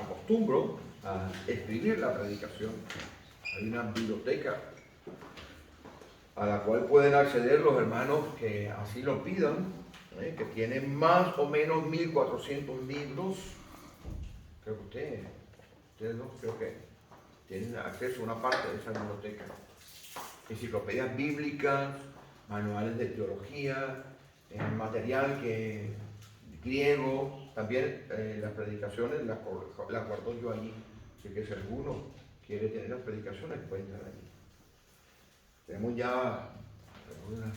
acostumbro a escribir la predicación. Hay una biblioteca a la cual pueden acceder los hermanos que así lo pidan, que tienen más o menos 1400 libros. Creo que ustedes dos creo que tienen acceso a una parte de esa biblioteca. Enciclopedias bíblicas, manuales de teología, material griego, también las predicaciones las guardo yo allí. Así que si alguno quiere tener las predicaciones, puede entrar allí. Tenemos ya unas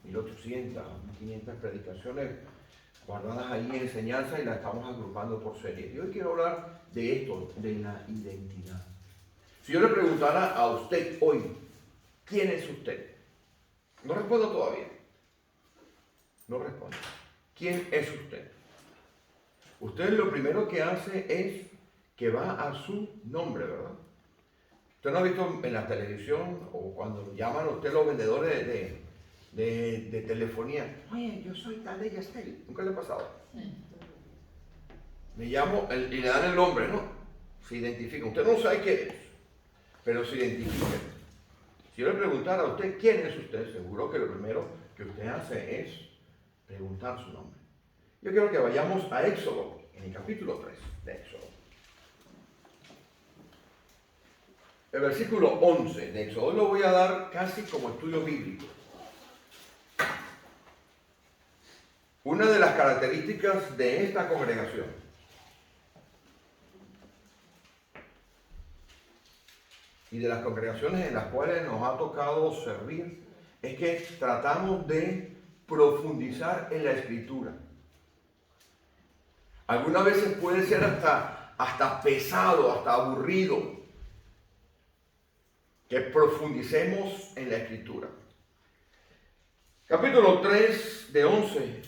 1800, 1500 predicaciones guardadas ahí en enseñanza y las estamos agrupando por series. Y hoy quiero hablar de esto, de la identidad. Si yo le preguntara a usted hoy, ¿quién es usted? No respondo todavía. No respondo. ¿Quién es usted? Usted lo primero que hace es que va a su nombre, ¿verdad? Usted no ha visto en la televisión o cuando llaman a usted los vendedores de telefonía. Oye, yo soy tal de Yastel. ¿Nunca le ha pasado? Me llamo y le dan el nombre, ¿no? Se identifica. Usted no sabe quién es, pero se identifica. Si yo le preguntara a usted quién es usted, seguro que lo primero que usted hace es preguntar su nombre. Yo quiero que vayamos a Éxodo, en el capítulo 3 de Éxodo. El versículo 11 de Éxodo lo voy a dar casi como estudio bíblico. Una de las características de esta congregación y de las congregaciones en las cuales nos ha tocado servir es que tratamos de profundizar en la Escritura. Algunas veces puede ser hasta pesado, hasta aburrido que profundicemos en la Escritura. Capítulo 3 de 11,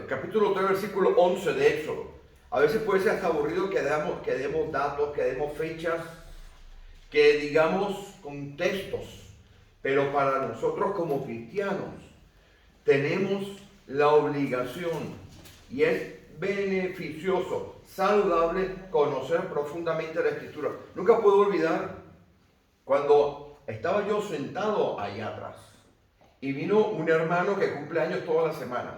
capítulo 3 versículo 11 de Éxodo. A veces puede ser hasta aburrido que demos datos, que demos fechas, que digamos contextos, pero para nosotros como cristianos tenemos la obligación y es beneficioso, saludable conocer profundamente la Escritura. Nunca puedo olvidar cuando estaba yo sentado allá atrás y vino un hermano que cumple años todas las semanas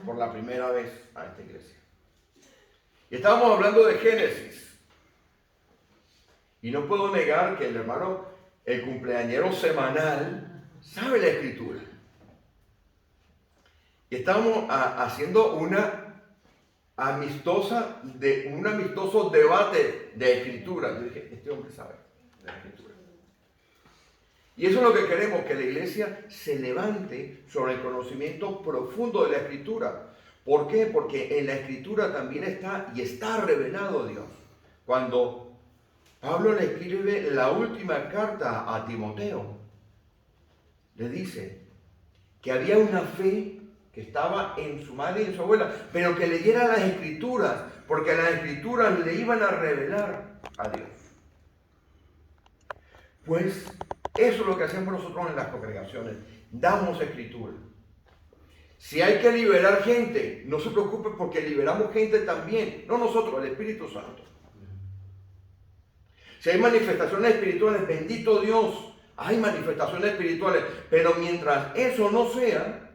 por la primera vez a esta iglesia. Y estábamos hablando de Génesis. Y no puedo negar que el hermano, el cumpleañero semanal, sabe la Escritura. Y estábamos haciendo un amistoso debate de Escritura. Yo dije, este hombre sabe la Escritura. Y eso es lo que queremos, que la iglesia se levante sobre el conocimiento profundo de la Escritura. ¿Por qué? Porque en la Escritura también está revelado Dios. Cuando Pablo le escribe la última carta a Timoteo, le dice que había una fe que estaba en su madre y en su abuela, pero que leyera las Escrituras, porque las Escrituras le iban a revelar a Dios. Pues eso es lo que hacemos nosotros en las congregaciones, damos Escritura. Si hay que liberar gente, no se preocupe porque liberamos gente también, no nosotros, el Espíritu Santo. Si hay manifestaciones espirituales, bendito Dios, hay manifestaciones espirituales, pero mientras eso no sea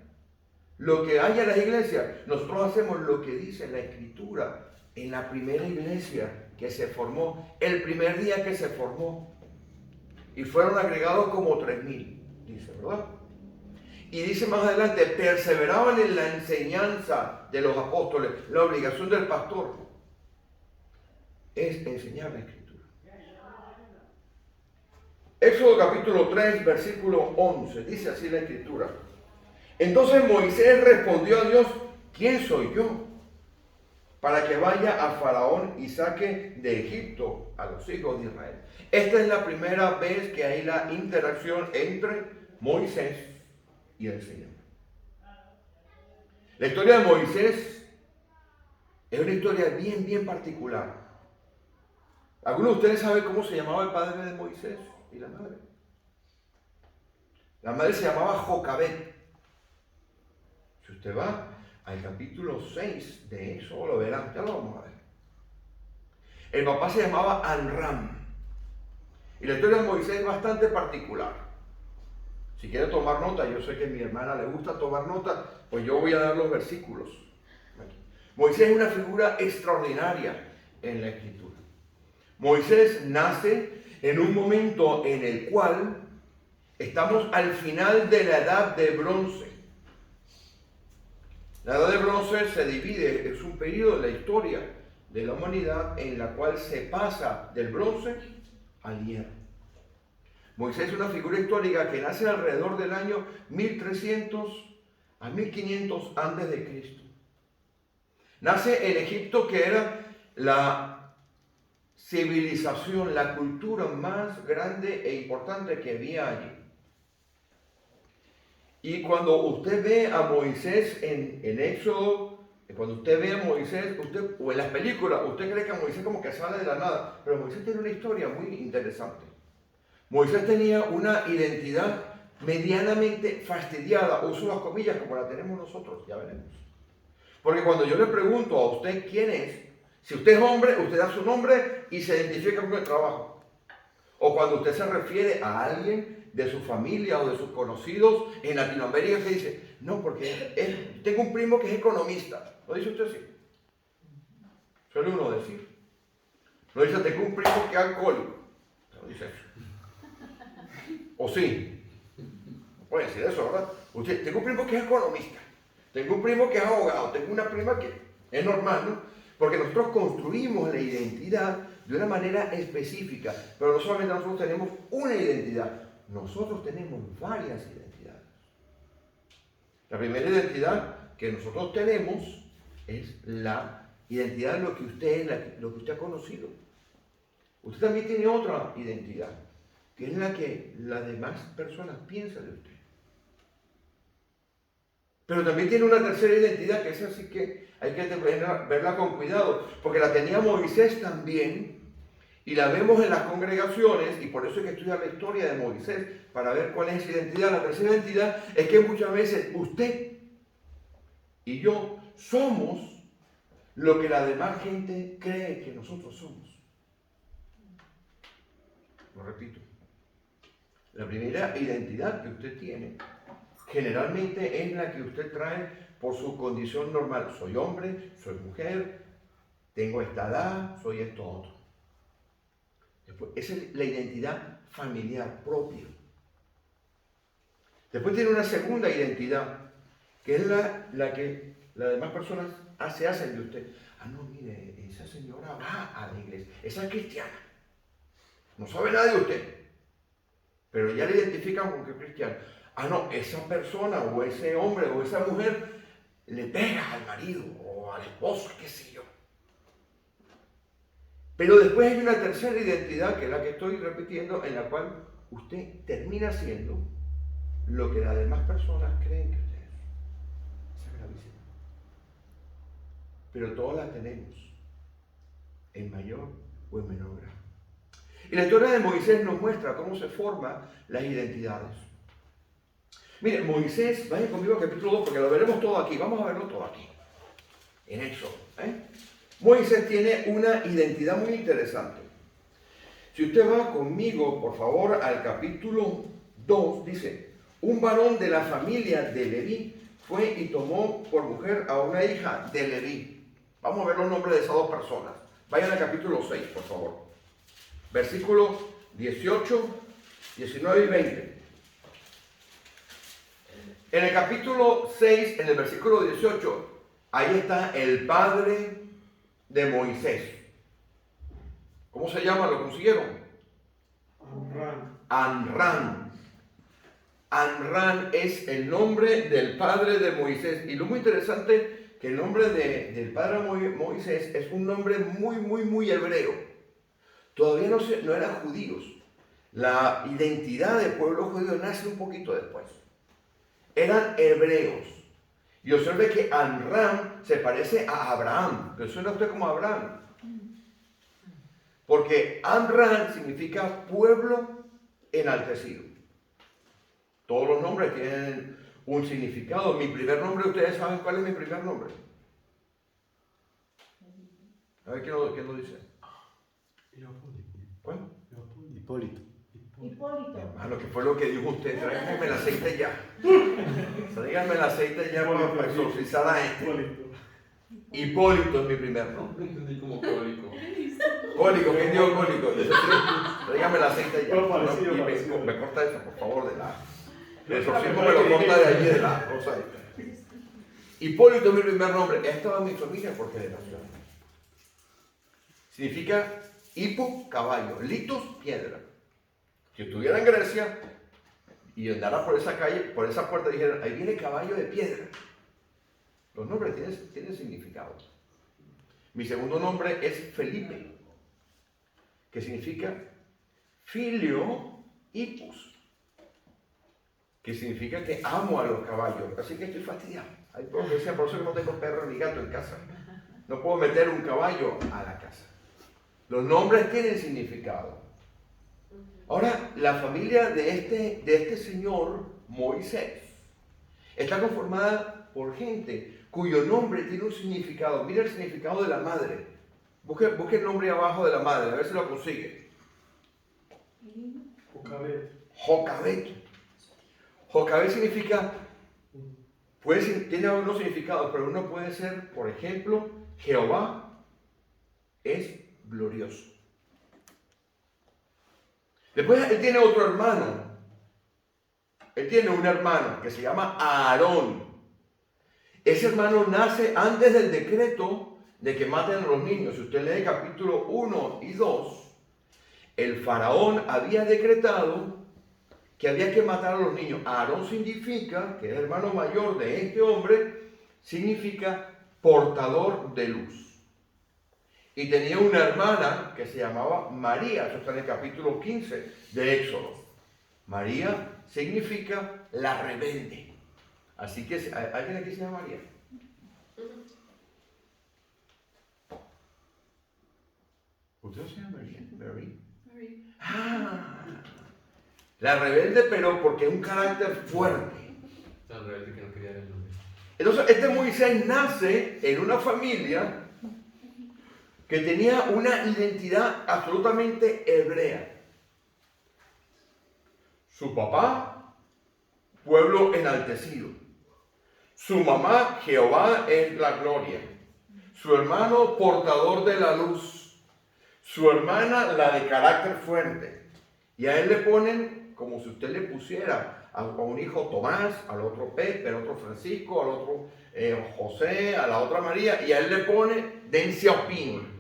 lo que haya en las iglesias, nosotros hacemos lo que dice la Escritura en la primera iglesia que se formó, el primer día que se formó, y fueron agregados como 3000, dice, ¿verdad? Y dice más adelante, perseveraban en la enseñanza de los apóstoles. La obligación del pastor es enseñar la Escritura. Éxodo capítulo 3, versículo 11, dice así la Escritura. Entonces Moisés respondió a Dios, ¿quién soy yo para que vaya a Faraón y saque de Egipto a los hijos de Israel? Esta es la primera vez que hay la interacción entre Moisés y el Señor. La historia de Moisés es una historia bien particular. ¿Alguno de ustedes sabe cómo se llamaba el padre de Moisés y la madre? La madre se llamaba Jocabed. Si usted va al capítulo 6 de Éxodo, lo verán, ya lo vamos a ver. El papá se llamaba Amram. Y la historia de Moisés es bastante particular. Si quiere tomar nota, yo sé que a mi hermana le gusta tomar nota, pues yo voy a dar los versículos. Moisés es una figura extraordinaria en la Escritura. Moisés nace en un momento en el cual estamos al final de la edad de bronce. La edad de bronce se divide, es un periodo de la historia de la humanidad en la cual se pasa del bronce al hierro. Moisés es una figura histórica que nace alrededor del año 1300 a 1500 antes de Cristo. Nace en Egipto, que era la civilización, la cultura más grande e importante que había allí. Y cuando usted ve a Moisés en Éxodo, cuando usted ve a Moisés, o en las películas, usted cree que Moisés como que sale de la nada, pero Moisés tiene una historia muy interesante. Moisés tenía una identidad medianamente fastidiada, uso las comillas como la tenemos nosotros, ya veremos. Porque cuando yo le pregunto a usted quién es, si usted es hombre, usted da su nombre y se identifica con el trabajo. O cuando usted se refiere a alguien de su familia o de sus conocidos en Latinoamérica, que dice, no, porque tengo un primo que es economista. ¿Lo dice usted así? Suele uno decir. No dice, tengo un primo que es alcohólico. No dice eso. ¿O sí? No puede decir eso, ¿verdad? Usted, tengo un primo que es economista. Tengo un primo que es abogado. Tengo una prima que es normal, ¿no? Porque nosotros construimos la identidad de una manera específica. Pero no solamente nosotros tenemos una identidad. Nosotros tenemos varias identidades. La primera identidad que nosotros tenemos es la identidad de lo que usted es, lo que usted ha conocido. Usted también tiene otra identidad, que es la que las demás personas piensan de usted. Pero también tiene una tercera identidad, que es así que hay que verla con cuidado, porque la tenía Moisés también, y la vemos en las congregaciones, y por eso hay que estudiar la historia de Moisés, para ver cuál es esa identidad. La tercera identidad es que muchas veces usted y yo somos lo que la demás gente cree que nosotros somos. Lo repito. La primera identidad que usted tiene generalmente es la que usted trae por su condición normal. Soy hombre, soy mujer, tengo esta edad, soy esto otro. Después, esa es la identidad familiar propia. Después tiene una segunda identidad, que es la que las demás personas se hacen de usted. Ah, no, mire, esa señora va a la iglesia, esa es cristiana. No sabe nada de usted, pero ya le identifican con que es cristiano. Ah, no, esa persona o ese hombre o esa mujer le pega al marido o al esposo, qué sé yo. Pero después hay una tercera identidad, que es la que estoy repitiendo, en la cual usted termina siendo lo que las demás personas creen que usted es. Esa es gravísima. Pero todas las tenemos, en mayor o en menor grado. Y la historia de Moisés nos muestra cómo se forman las identidades. Mire, Moisés, vayan conmigo al capítulo 2 porque lo veremos todo aquí. Vamos a verlo todo aquí, en Éxodo. Moisés tiene una identidad muy interesante. Si usted va conmigo, por favor, al capítulo 2, dice, un varón de la familia de Leví fue y tomó por mujer a una hija de Leví. Vamos a ver los nombres de esas dos personas. Vayan al capítulo 6, por favor. Versículos 18, 19 y 20. En el capítulo 6, en el versículo 18, ahí está el padre de Moisés. ¿Cómo se llama? ¿Lo consiguieron? Amram. Amram es el nombre del padre de Moisés. Y lo muy interesante que el nombre del padre de Moisés es un nombre muy hebreo. Todavía no eran judíos. La identidad del pueblo judío nace un poquito después. Eran hebreos. Y observe que Amram se parece a Abraham. ¿Le suena a usted como Abraham? Porque Amram significa pueblo enaltecido. Todos los nombres tienen un significado. Mi primer nombre, ¿ustedes saben cuál es mi primer nombre? A ver, ¿quién lo dice? ¿Cuál? Hipólito. Hipólito. Hermano, ¿qué fue lo que dijo usted? Tráigame el aceite ya. Tráigame el aceite ya para exorcizar a este. Hipólito es mi primer nombre. Entendí como cólico. Cólico, ¿quién dijo cólico? Tráigame el aceite ya. Pero parecido, Y parecido. me corta eso, por favor, de la... El exorcismo me lo corta de allí, de la cosa esta. Hipólito es mi primer nombre. He estado en mi familia por generaciones. Significa hipo, caballo, litos, piedra. Si estuviera en Grecia y andara por esa calle, por esa puerta, dijeran, ahí viene caballo de piedra. Los nombres tienen significado. Mi segundo nombre es Felipe, que significa filio hippus, que significa que amo a los caballos. Así que estoy fastidiado. Hay por eso que no tengo perro ni gato en casa. No puedo meter un caballo a la casa. Los nombres tienen significado. Ahora, la familia de este señor, Moisés, está conformada por gente cuyo nombre tiene un significado. Mira el significado de la madre. Busque el nombre abajo de la madre, a ver si lo consigue. Jocabet. Jocabet significa, tiene algunos significados, pero uno puede ser, por ejemplo, Jehová es glorioso. Después él tiene otro hermano. Él tiene un hermano que se llama Aarón. Ese hermano nace antes del decreto de que maten a los niños. Si usted lee capítulo 1 y 2, el faraón había decretado que había que matar a los niños. Aarón significa, que es el hermano mayor de este hombre, significa portador de luz. Y tenía una hermana que se llamaba María, eso está en el capítulo 15 de Éxodo. María significa la rebelde. Así que, ¿alguien aquí se llama María? ¿Usted se llama María? Mary. Ah, la rebelde, pero porque es un carácter fuerte. Tan rebelde que no quería el nombre. Entonces, este Moisés nace en una familia que tenía una identidad absolutamente hebrea. Su papá, pueblo enaltecido. Su mamá, Jehová es la gloria. Su hermano, portador de la luz. Su hermana, la de carácter fuerte. Y a él le ponen, como si usted le pusiera a un hijo Tomás, al otro Pepe, al otro Francisco, al otro José, a la otra María, y a él le pone Deng Xiaoping.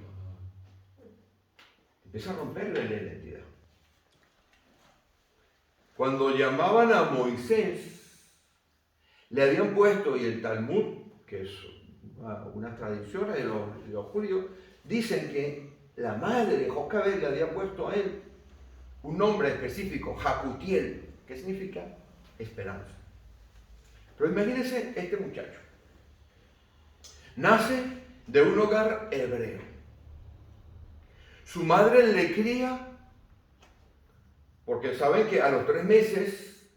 Empieza a romperle la identidad. Cuando llamaban a Moisés, le habían puesto, y el Talmud, que es unas tradiciones de los judíos, dicen que la madre de Jocabet le había puesto a él un nombre específico, Jacutiel, que significa esperanza. Pero imagínense este muchacho. Nace de un hogar hebreo. Su madre le cría, porque saben que a los 3 meses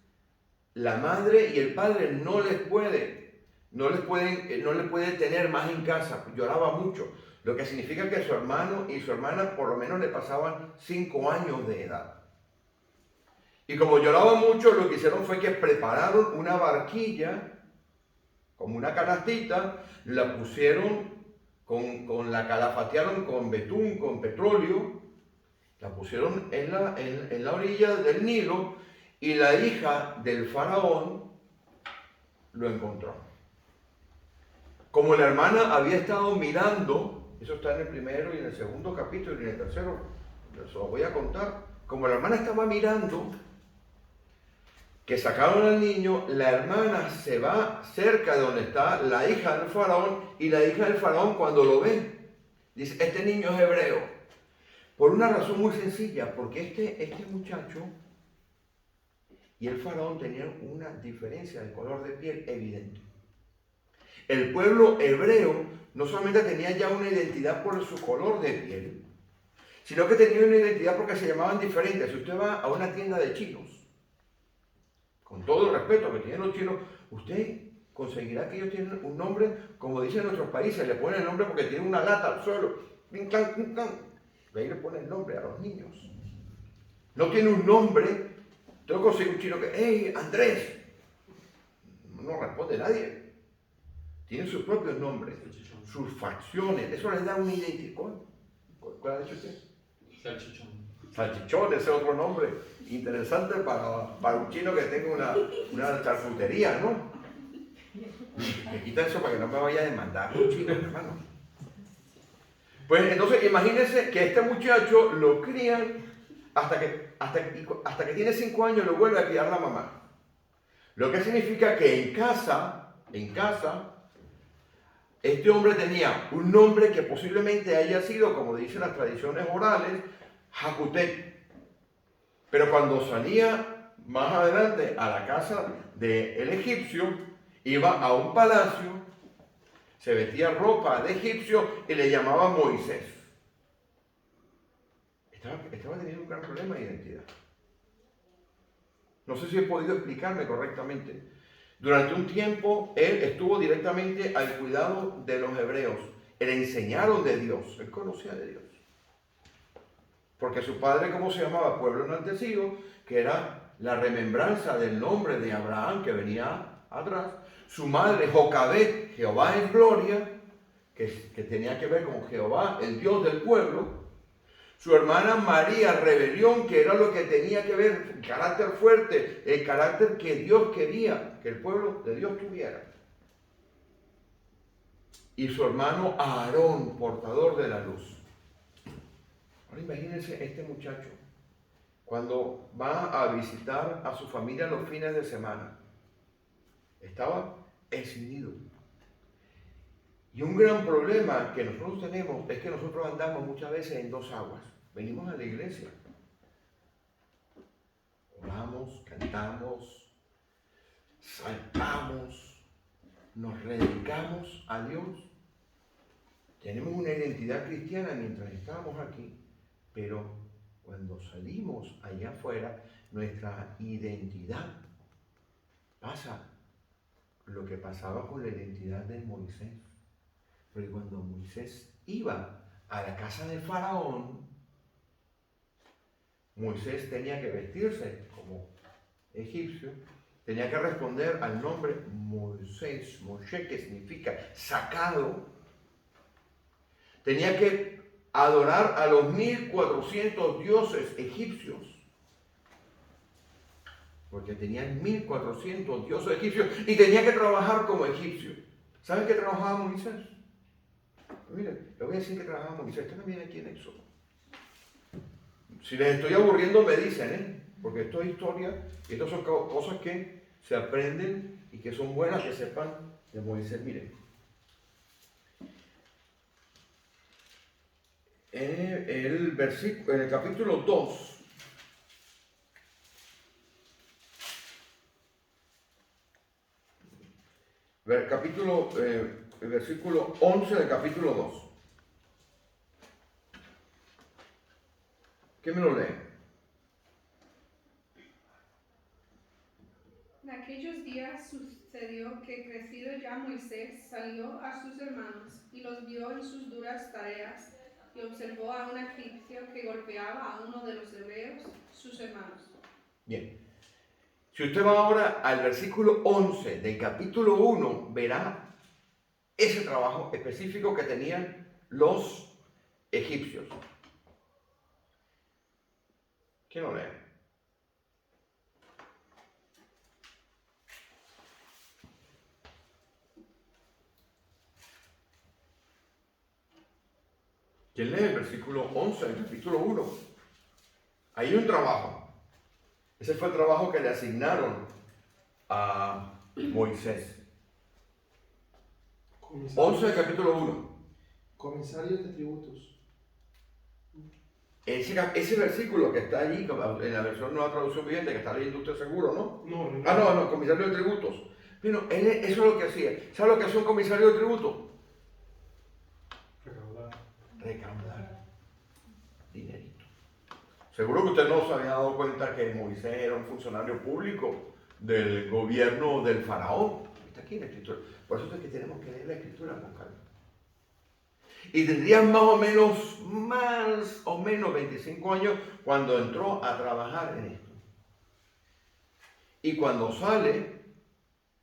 la madre y el padre no le pueden tener más en casa. Lloraba mucho, lo que significa que su hermano y su hermana por lo menos le pasaban 5 años de edad. Y como lloraba mucho, lo que hicieron fue que prepararon una barquilla, como una canastita, la pusieron la calafatearon con betún, con petróleo, la pusieron en la orilla del Nilo, y la hija del faraón lo encontró. Como la hermana había estado mirando, eso está en el primero y en el segundo capítulo y en el tercero, se lo voy a contar. Como la hermana estaba mirando que sacaron al niño, la hermana se va cerca de donde está la hija del faraón, y la hija del faraón, cuando lo ve, dice: este niño es hebreo. Por una razón muy sencilla, porque este muchacho y el faraón tenían una diferencia de color de piel evidente. El pueblo hebreo no solamente tenía ya una identidad por su color de piel, sino que tenía una identidad porque se llamaban diferentes. Si usted va a una tienda de chinos, con todo el respeto que tienen los chinos, usted conseguirá que ellos tienen un nombre, como dicen en nuestros países, le ponen el nombre porque tienen una lata al suelo. De ahí le pone el nombre a los niños. No tiene un nombre. Tengo que conseguir un chino que, ¡hey, Andrés! No responde nadie. Tiene sus propios nombres, sus facciones. Eso les da una identidad. ¿Cuál ha dicho usted? Salchichón. Salchichón, ese es otro nombre interesante para un chino que tenga una charcutería, ¿no? Me quita eso para que no me vaya a demandar un chino, hermano. Pues entonces imagínense que este muchacho lo crían hasta que tiene 5 años, lo vuelve a criar la mamá. Lo que significa que en casa, este hombre tenía un nombre que posiblemente haya sido, como dicen las tradiciones orales, Jacutec. Pero cuando salía más adelante a la casa del egipcio, iba a un palacio, se vestía ropa de egipcio y le llamaba Moisés. Estaba teniendo un gran problema de identidad. No sé si he podido explicarme correctamente. Durante un tiempo, él estuvo directamente al cuidado de los hebreos. Le enseñaron de Dios. Él conocía de Dios. Porque su padre, ¿cómo se llamaba? Pueblo enaltecido, que era la remembranza del nombre de Abraham que venía atrás. Su madre, Jocabet, Jehová es gloria, que tenía que ver con Jehová, el Dios del pueblo. Su hermana María, rebelión, que era lo que tenía que ver, el carácter fuerte, el carácter que Dios quería que el pueblo de Dios tuviera. Y su hermano Aarón, portador de la luz. Ahora imagínense este muchacho, cuando va a visitar a su familia los fines de semana. Estaba escindido. Y un gran problema que nosotros tenemos es que nosotros andamos muchas veces en dos aguas. Venimos a la iglesia, oramos, cantamos, saltamos, nos dedicamos a Dios. Tenemos una identidad cristiana mientras estamos aquí, pero cuando salimos allá afuera, nuestra identidad pasa lo que pasaba con la identidad de Moisés. Porque cuando Moisés iba a la casa de Faraón, Moisés tenía que vestirse como egipcio, tenía que responder al nombre Moisés, Moshe, que significa sacado. Tenía que adorar a los 1400 dioses egipcios. Porque tenían 1400 dioses egipcios y tenía que trabajar como egipcio. ¿Saben qué trabajaba Moisés? Miren, le voy a decir que trabajaba Moisés. Esto también aquí en Éxodo. Si les estoy aburriendo, me dicen, porque esto es historia y estas son cosas que se aprenden y que son buenas que sepan de Moisés. Miren, en el capítulo 2, el versículo 11 del capítulo 2. ¿Qué me lo lee? En aquellos días sucedió que crecido ya Moisés salió a sus hermanos y los vio en sus duras tareas y observó a un egipcio que golpeaba a uno de los hebreos, sus hermanos. Bien. Si usted va ahora al versículo 11 del capítulo 1, verá ese trabajo específico que tenían los egipcios. ¿Quién lo lee? ¿Quién lee el versículo 11 del capítulo 1? Ahí hay un trabajo. Ese fue el trabajo que le asignaron a Moisés. 11 del capítulo 1. Comisarios de tributos. Ese versículo que está allí, en la versión Nueva Traducción Viviente, que está leyendo usted seguro, ¿no? No. No, comisario de tributos. Pero eso es lo que hacía. ¿Sabe lo que hace un comisario de tributos? Recaudar dinerito. Seguro que usted no se había dado cuenta que Moisés era un funcionario público del gobierno del faraón. Está aquí en la escritura. Por eso es que tenemos que leer la escritura con calma. Y tendría más o menos 25 años cuando entró a trabajar en esto. Y cuando sale,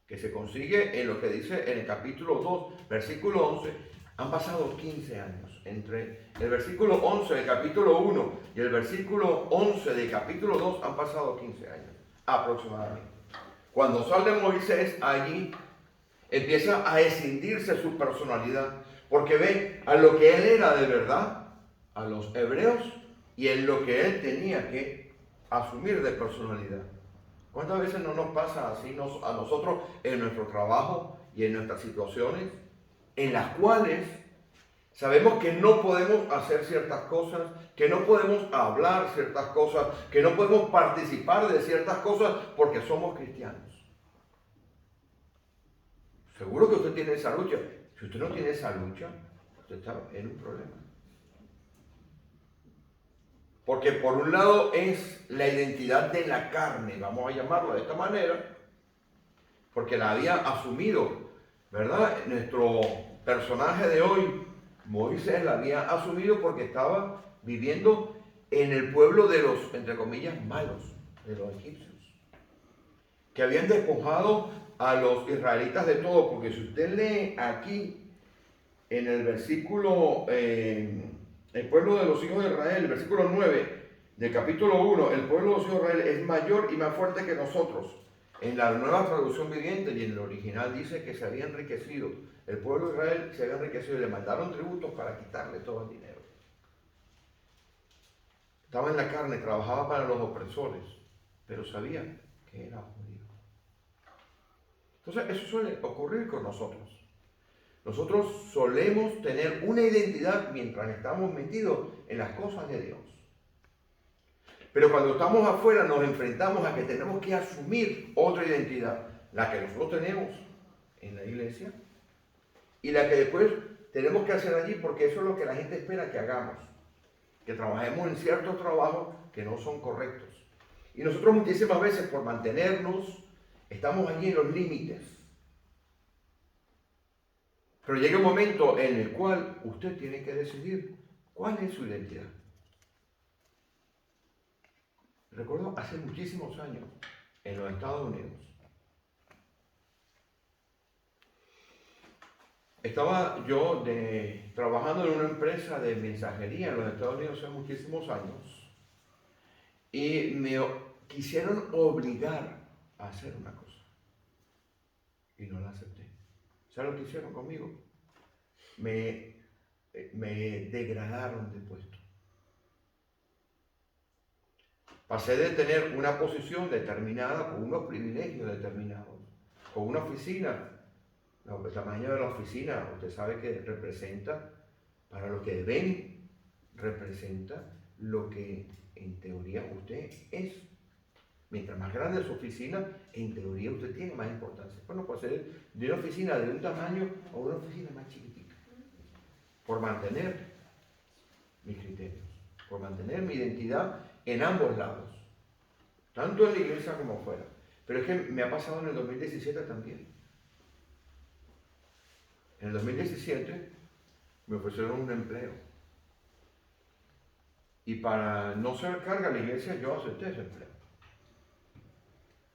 que se consigue en lo que dice en el capítulo 2, versículo 11, han pasado 15 años. Entre el versículo 11 del capítulo 1 y el versículo 11 del capítulo 2 han pasado 15 años, aproximadamente. Cuando sale Moisés allí, empieza a escindirse su personalidad, porque ve a lo que él era de verdad, a los hebreos, y en lo que él tenía que asumir de personalidad. ¿Cuántas veces no nos pasa así a nosotros en nuestro trabajo y en nuestras situaciones, en las cuales sabemos que no podemos hacer ciertas cosas, que no podemos hablar ciertas cosas, que no podemos participar de ciertas cosas porque somos cristianos? Seguro que usted tiene esa lucha. Si usted no tiene esa lucha, usted está en un problema. Porque por un lado es la identidad de la carne, vamos a llamarlo de esta manera, porque la había asumido, ¿verdad? Nuestro personaje de hoy, Moisés, la había asumido porque estaba viviendo en el pueblo de los, entre comillas, malos, de los egipcios, que habían despojado a los israelitas de todo, porque si usted lee aquí en el versículo, el pueblo de los hijos de Israel, el versículo 9 del capítulo 1, el pueblo de los hijos de Israel es mayor y más fuerte que nosotros. En la nueva traducción viviente y en el original dice que se había enriquecido. El pueblo de Israel se había enriquecido y le mandaron tributos para quitarle todo el dinero. Estaba en la carne, trabajaba para los opresores, pero sabía que era judío. Entonces eso suele ocurrir con nosotros. Nosotros solemos tener una identidad mientras estamos metidos en las cosas de Dios. Pero cuando estamos afuera nos enfrentamos a que tenemos que asumir otra identidad, la que nosotros tenemos en la iglesia y la que después tenemos que hacer allí, porque eso es lo que la gente espera que hagamos, que trabajemos en ciertos trabajos que no son correctos. Y nosotros muchísimas veces por mantenernos estamos allí en los límites. Pero llega un momento en el cual usted tiene que decidir cuál es su identidad. Recuerdo hace muchísimos años en los Estados Unidos. Estaba yo trabajando en una empresa de mensajería en los Estados Unidos hace muchísimos años y me quisieron obligar a hacer una cosa y no la acepté. ¿Sabes lo que hicieron conmigo? Me degradaron de puesto. Pasé de tener una posición determinada, con unos privilegios determinados, con una oficina. El tamaño de la oficina, usted sabe que representa, para lo que ven, representa lo que en teoría usted es. Mientras más grande es su oficina, en teoría usted tiene más importancia. Bueno, pasé de una oficina de un tamaño a una oficina más chiquitita. Por mantener mis criterios, por mantener mi identidad en ambos lados, tanto en la iglesia como fuera. Pero es que me ha pasado en el 2017 también. En el 2017 me ofrecieron un empleo. Y para no ser carga a la iglesia, yo acepté ese empleo.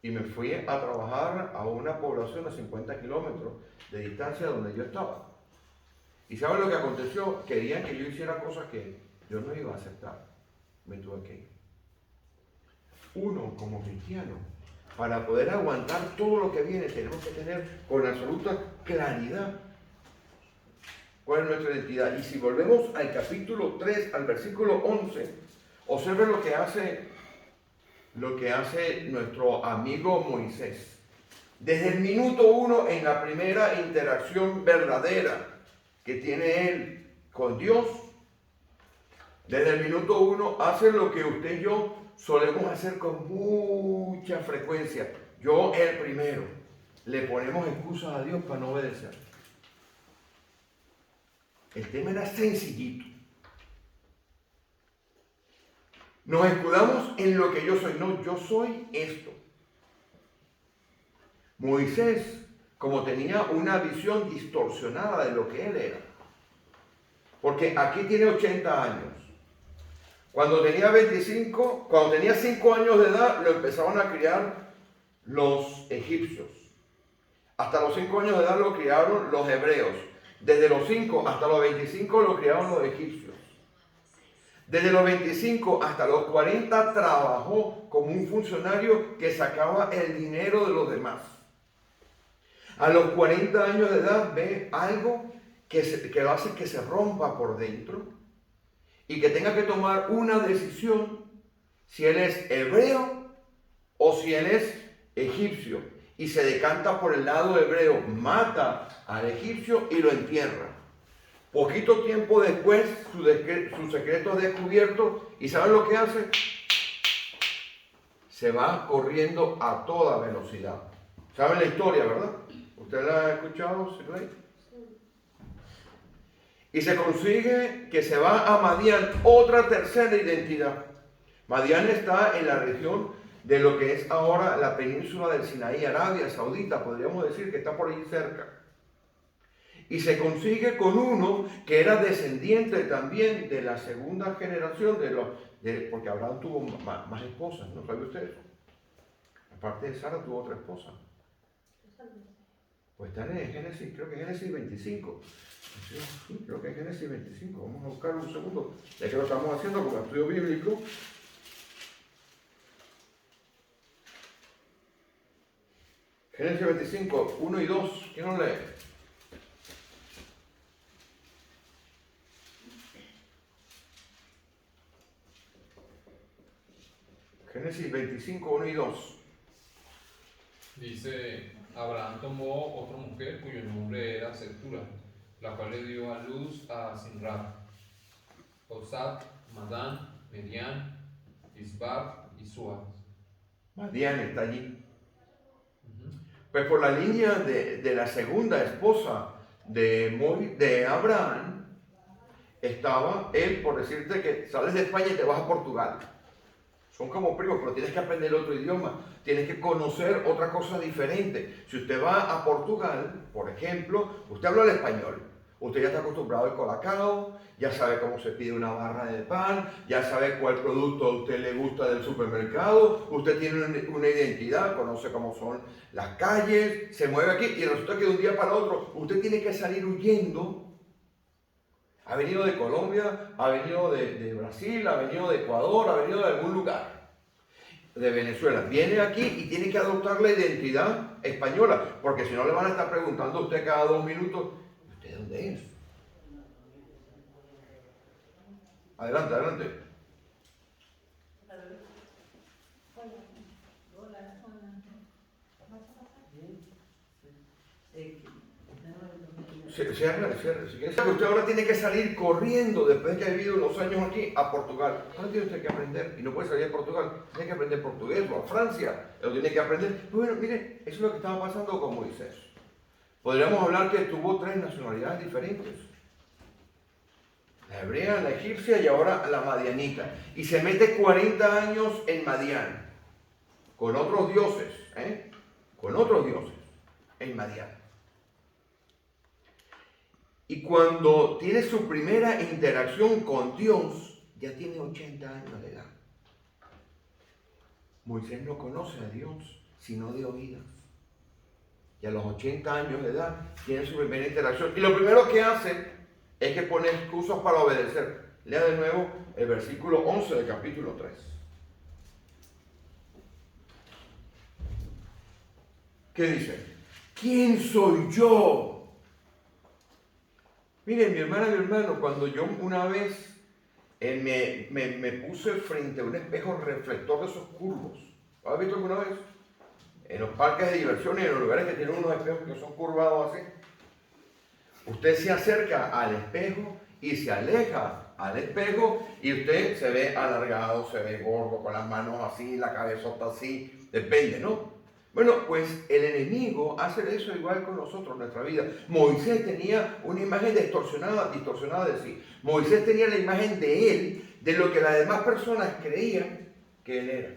Y me fui a trabajar a una población a 50 kilómetros de distancia de donde yo estaba. ¿Y saben lo que aconteció? Querían que yo hiciera cosas que yo no iba a aceptar. Me tuve que ir. Uno, como cristiano, para poder aguantar todo lo que viene, tenemos que tener con absoluta claridad cuál es nuestra identidad. Y si volvemos al capítulo 3, al versículo 11, observen lo que hace nuestro amigo Moisés. Desde el minuto 1, en la primera interacción verdadera que tiene él con Dios, desde el minuto 1 hace lo que usted y yo solemos hacer con mucha frecuencia. Yo el primero. Le ponemos excusas a Dios para no obedecer. El tema era sencillito. Nos escudamos en lo que yo soy. No, yo soy esto. Moisés, como tenía una visión distorsionada de lo que él era, Porque aquí tiene 80 años. Cuando tenía 5 años de edad, lo empezaron a criar los egipcios. Hasta los 5 años de edad lo criaron los hebreos. Desde los 5 hasta los 25 lo criaron los egipcios. Desde los 25 hasta los 40 trabajó como un funcionario que sacaba el dinero de los demás. A los 40 años de edad ve algo que lo hace que se rompa por dentro y que tenga que tomar una decisión si él es hebreo o si él es egipcio. Y se decanta por el lado hebreo, mata al egipcio y lo entierra. Poquito tiempo después, su secreto es descubierto y ¿saben lo que hace? Se va corriendo a toda velocidad. ¿Saben la historia, verdad? ¿Usted la ha escuchado, Silvey? Y se consigue que se va a Madián, otra tercera identidad. Madián está en la región de lo que es ahora la península del Sinaí, Arabia Saudita, podríamos decir que está por ahí cerca. Y se consigue con uno que era descendiente también de la segunda generación, porque Abraham tuvo más esposas, ¿no sabe usted eso? Aparte de Sara tuvo otra esposa. Pues está en Génesis, creo que Génesis 25. Sí, creo que es Génesis 25. Vamos a buscar un segundo, ya que lo estamos haciendo como estudio bíblico. Génesis 25, 1 y 2. ¿Quién nos lee? Génesis 25, 1 y 2. Dice, Abraham tomó otra mujer cuyo nombre era Setura, la cual le dio a luz a Sinrat, Osat, Madán, Medián, Isbab y Suaz. Madián está allí. Pues por la línea de la segunda esposa de Abraham, estaba él, por decirte que sales de España y te vas a Portugal. Son como primos, pero tienes que aprender otro idioma, tienes que conocer otra cosa diferente. Si usted va a Portugal, por ejemplo, usted habla el español, usted ya está acostumbrado al colacao, ya sabe cómo se pide una barra de pan, ya sabe cuál producto a usted le gusta del supermercado, usted tiene una identidad, conoce cómo son las calles, se mueve aquí y resulta que de un día para otro usted tiene que salir huyendo. Ha venido de Colombia, ha venido de Brasil, ha venido de Ecuador, ha venido de algún lugar, de Venezuela. Viene aquí y tiene que adoptar la identidad española, porque si no le van a estar preguntando a usted cada 2 minutos, ¿usted dónde es? Adelante, adelante. Cierre. Si quiere saber, usted ahora tiene que salir corriendo después de que ha vivido unos años aquí a Portugal. Ahora tiene usted que aprender, y no puede salir a Portugal, tiene que aprender portugués, o a Francia, lo tiene que aprender. Bueno, mire, eso es lo que estaba pasando con Moisés. Podríamos hablar que tuvo 3 nacionalidades diferentes. La hebrea, la egipcia y ahora la madianita. Y se mete 40 años en Madián, con otros dioses, en Madián. Y cuando tiene su primera interacción con Dios, ya tiene 80 años de edad. Moisés no conoce a Dios, sino de oídas. Y a los 80 años de edad tiene su primera interacción. Y lo primero que hace es que pone excusas para obedecer. Lea de nuevo el versículo 11 del capítulo 3. ¿Qué dice? ¿Quién soy yo? Miren, mi hermana y mi hermano, cuando yo una vez me puse frente a un espejo reflector de esos curvos, ¿lo has visto alguna vez? En los parques de diversiones, en los lugares que tienen unos espejos que son curvados así. Usted se acerca al espejo y se aleja al espejo y usted se ve alargado, se ve gordo, con las manos así, la cabezota así, depende, ¿no? Bueno, pues el enemigo hace eso igual con nosotros en nuestra vida. Moisés tenía una imagen distorsionada de sí. Moisés tenía la imagen de él, de lo que las demás personas creían que él era.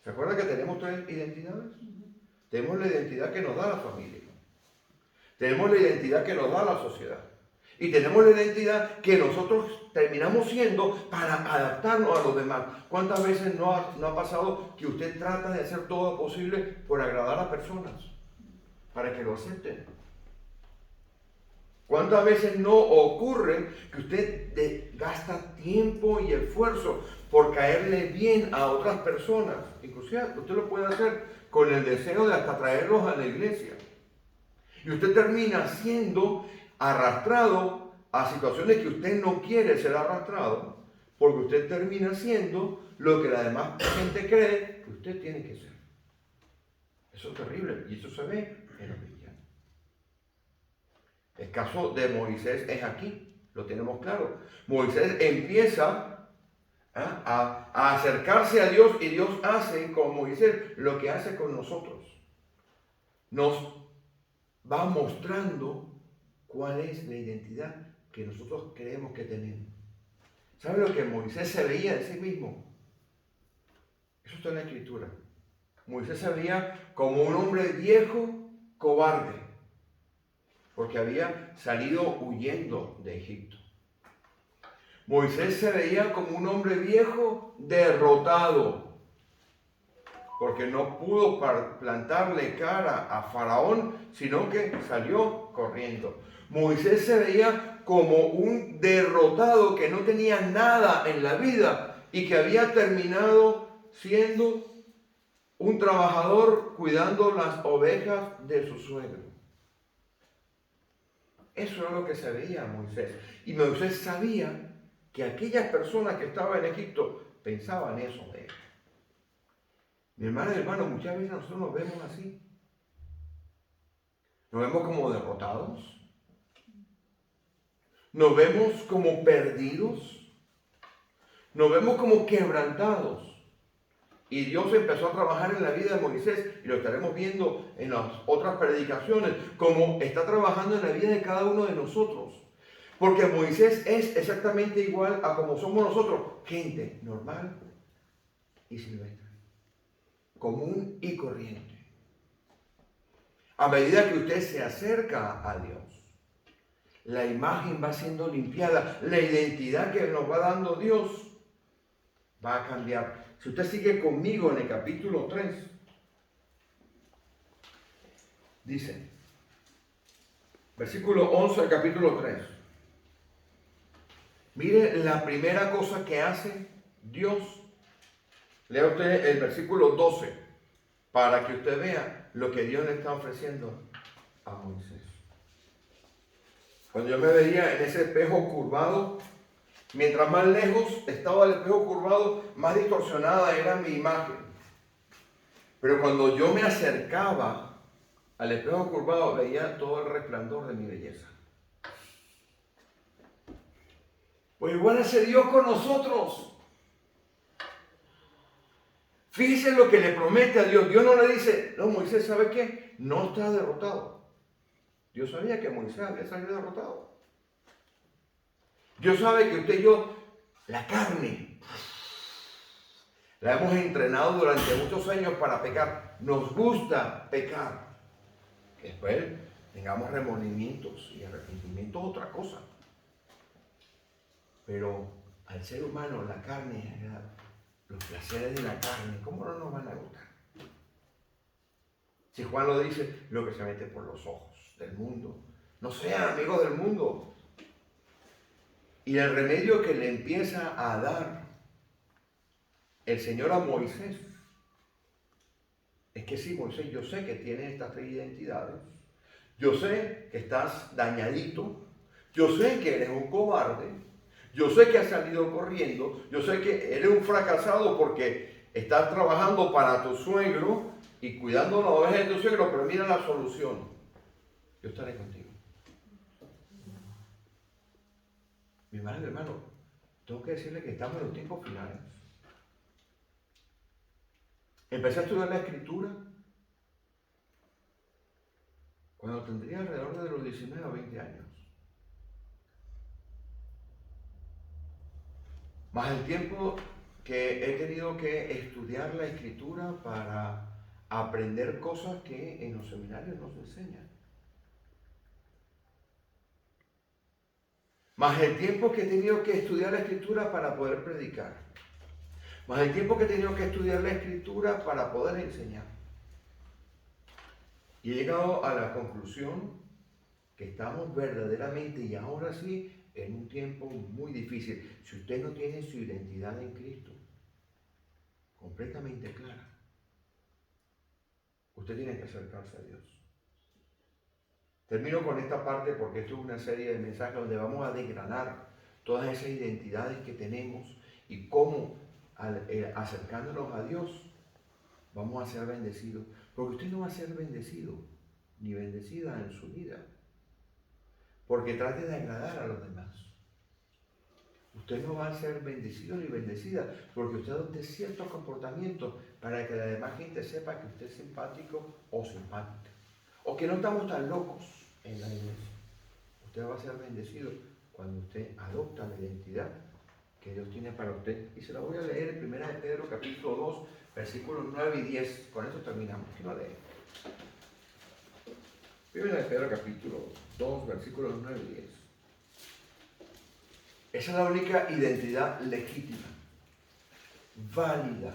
¿Se acuerdan que tenemos 3 identidades? Tenemos la identidad que nos da la familia. Tenemos la identidad que nos da la sociedad. Y tenemos la identidad que nosotros terminamos siendo para adaptarnos a los demás. ¿Cuántas veces no ha pasado que usted trata de hacer todo lo posible por agradar a personas? Para que lo acepten. ¿Cuántas veces no ocurre que usted gasta tiempo y esfuerzo por caerle bien a otras personas? Inclusive usted lo puede hacer con el deseo de hasta traerlos a la iglesia. Y usted termina siendo arrastrado a situaciones que usted no quiere ser arrastrado, porque usted termina siendo lo que la demás gente cree que usted tiene que ser. Eso es terrible y eso se ve en la Biblia. El caso de Moisés es aquí, lo tenemos claro. Moisés empieza a acercarse a Dios y Dios hace con Moisés lo que hace con nosotros. Nos va mostrando cuál es la identidad que nosotros creemos que tenemos. ¿Sabe lo que Moisés se veía de sí mismo? Eso está en la Escritura. Moisés se veía como un hombre viejo, cobarde, porque había salido huyendo de Egipto. Moisés se veía como un hombre viejo, derrotado, porque no pudo plantarle cara a Faraón, sino que salió corriendo. Moisés se veía como un derrotado que no tenía nada en la vida y que había terminado siendo un trabajador cuidando las ovejas de su suegro. Eso es lo que se veía Moisés. Y Moisés sabía que aquellas personas que estaban en Egipto pensaban eso de él. Mi hermana y hermano, muchas veces nosotros nos vemos así. Nos vemos como derrotados. Nos vemos como perdidos. Nos vemos como quebrantados. Y Dios empezó a trabajar en la vida de Moisés, y lo estaremos viendo en las otras predicaciones, como está trabajando en la vida de cada uno de nosotros. Porque Moisés es exactamente igual a como somos nosotros, gente normal y silvestre, común y corriente. A medida que usted se acerca a Dios, la imagen va siendo limpiada, la identidad que nos va dando Dios va a cambiar. Si usted sigue conmigo en el capítulo 3, dice, versículo 11 del capítulo 3. Mire la primera cosa que hace Dios. Lea usted el versículo 12 para que usted vea lo que Dios le está ofreciendo a Moisés. Cuando yo me veía en ese espejo curvado, mientras más lejos estaba el espejo curvado, más distorsionada era mi imagen. Pero cuando yo me acercaba al espejo curvado, veía todo el resplandor de mi belleza. Pues igual hace Dios con nosotros. Fíjese lo que le promete a Dios. Dios no le dice, no, Moisés, ¿sabe qué? No está derrotado. Dios sabía que Moisés había salido derrotado. Dios sabe que usted y yo, la carne, la hemos entrenado durante muchos años para pecar. Nos gusta pecar. Que después tengamos remordimientos y arrepentimiento es otra cosa. Pero al ser humano, la carne, los placeres de la carne, ¿cómo no nos van a gustar? Si Juan lo dice, lo que se mete por los ojos del mundo. No sean amigos del mundo. Y el remedio que le empieza a dar el Señor a Moisés es que sí, Moisés, yo sé que tienes estas tres identidades. Yo sé que estás dañadito. Yo sé que eres un cobarde. Yo sé que has salido corriendo. Yo sé que eres un fracasado porque estás trabajando para tu suegro y cuidando la oveja de tu suegro, pero mira la solución. Yo estaré contigo. Mi hermano y hermano, tengo que decirle que estamos en los tiempos finales. Empecé a estudiar la Escritura cuando tendría alrededor de los 19 o 20 años. Más el tiempo que he tenido que estudiar la Escritura para aprender cosas que en los seminarios nos enseñan. más el tiempo que he tenido que estudiar la Escritura para poder predicar, más el tiempo que he tenido que estudiar la Escritura para poder enseñar. Y he llegado a la conclusión que estamos verdaderamente y ahora sí en un tiempo muy difícil. Si usted no tiene su identidad en Cristo completamente clara, usted tiene que acercarse a Dios. Termino con esta parte porque esto es una serie de mensajes donde vamos a desgranar todas esas identidades que tenemos y cómo acercándonos a Dios vamos a ser bendecidos. Porque usted no va a ser bendecido ni bendecida en su vida porque trate de agradar a los demás. Usted no va a ser bendecido ni bendecida porque usted adopte ciertos comportamientos para que la demás gente sepa que usted es simpático o simpática. O que no estamos tan locos en la iglesia. Usted va a ser bendecido cuando usted adopta la identidad que Dios tiene para usted. Y se la voy a leer en 1 de Pedro capítulo 2, versículos 9 y 10. Con esto terminamos. ¿Quién lo lee? 1 de Pedro capítulo 2, versículos 9 y 10. Esa es la única identidad legítima, válida,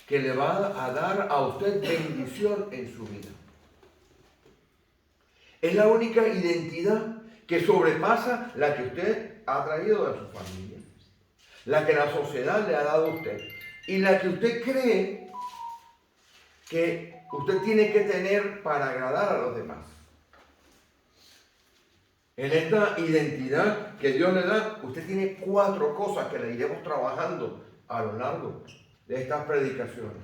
que le va a dar a usted bendición en su vida. Es la única identidad que sobrepasa la que usted ha traído de su familia, la que la sociedad le ha dado a usted y la que usted cree que usted tiene que tener para agradar a los demás. En esta identidad que Dios le da, usted tiene 4 cosas que le iremos trabajando a lo largo de estas predicaciones.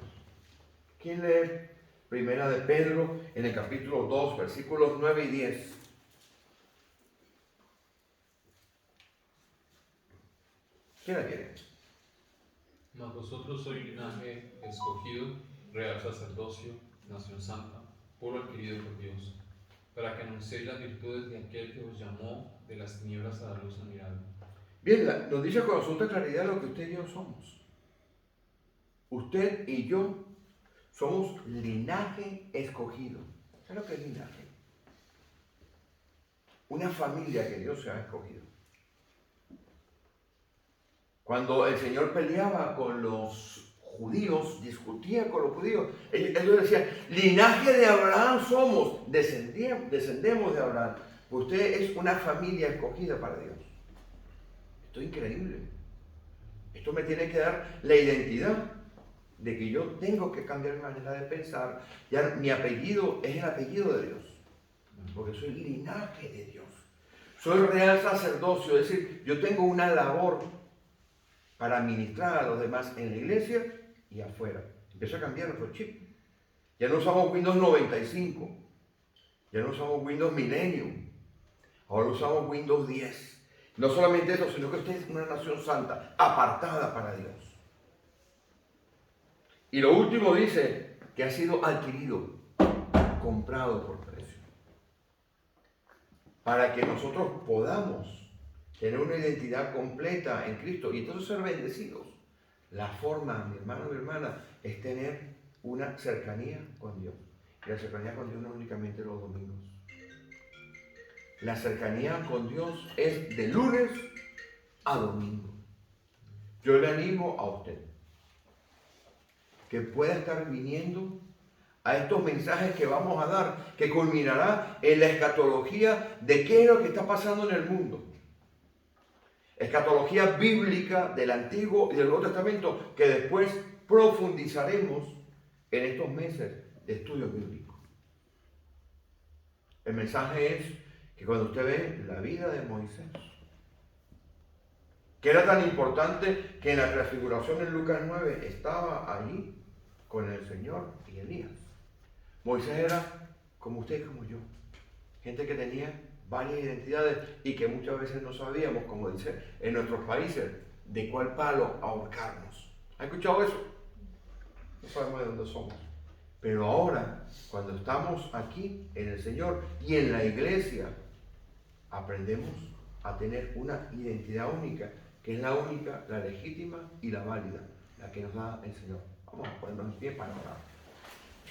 ¿Quién lee Primera de Pedro en el capítulo 2, versículos 9 y 10? ¿Quién la quiere? Mas vosotros sois linaje escogido, real sacerdocio, nación santa, pueblo adquirido por Dios, para que anunciéis las virtudes de aquel que os llamó de las tinieblas a la luz admirable. Bien, nos dice con absoluta claridad lo que usted y yo somos. Usted y yo somos linaje escogido. ¿Sabes lo que es linaje? Una familia que Dios se ha escogido. Cuando el Señor peleaba con los judíos, discutía con los judíos, ellos decían, linaje de Abraham somos, descendemos de Abraham. Usted es una familia escogida para Dios. Esto es increíble. Esto me tiene que dar la identidad de que yo tengo que cambiar mi manera de pensar. Ya mi apellido es el apellido de Dios, porque soy linaje de Dios. Soy real sacerdocio, es decir, yo tengo una labor para ministrar a los demás en la iglesia y afuera. Empiezo a cambiar nuestro chip. Ya no usamos Windows 95, ya no usamos Windows Millennium, ahora usamos Windows 10. No solamente eso, sino que usted es una nación santa, apartada para Dios. Y lo último dice que ha sido adquirido, comprado por precio. Para que nosotros podamos tener una identidad completa en Cristo y entonces ser bendecidos. La forma, mi hermano, mi hermana, es tener una cercanía con Dios. Y la cercanía con Dios no únicamente los domingos. La cercanía con Dios es de lunes a domingo. Yo le animo a usted que pueda estar viniendo a estos mensajes que vamos a dar, que culminará en la escatología de qué es lo que está pasando en el mundo. Escatología bíblica del Antiguo y del Nuevo Testamento, que después profundizaremos en estos meses de estudio bíblico. El mensaje es que cuando usted ve la vida de Moisés, que era tan importante que en la transfiguración en Lucas 9 estaba allí con el Señor y Elías. Moisés era como usted y como yo, gente que tenía varias identidades y que muchas veces no sabíamos, como dice en nuestros países, de cuál palo ahorcarnos. ¿Ha escuchado eso? No sabemos de dónde somos. Pero ahora, cuando estamos aquí en el Señor y en la iglesia, aprendemos a tener una identidad única, que es la única, la legítima y la válida, la que nos da el Señor. Vamos a ponernos en pie para orar.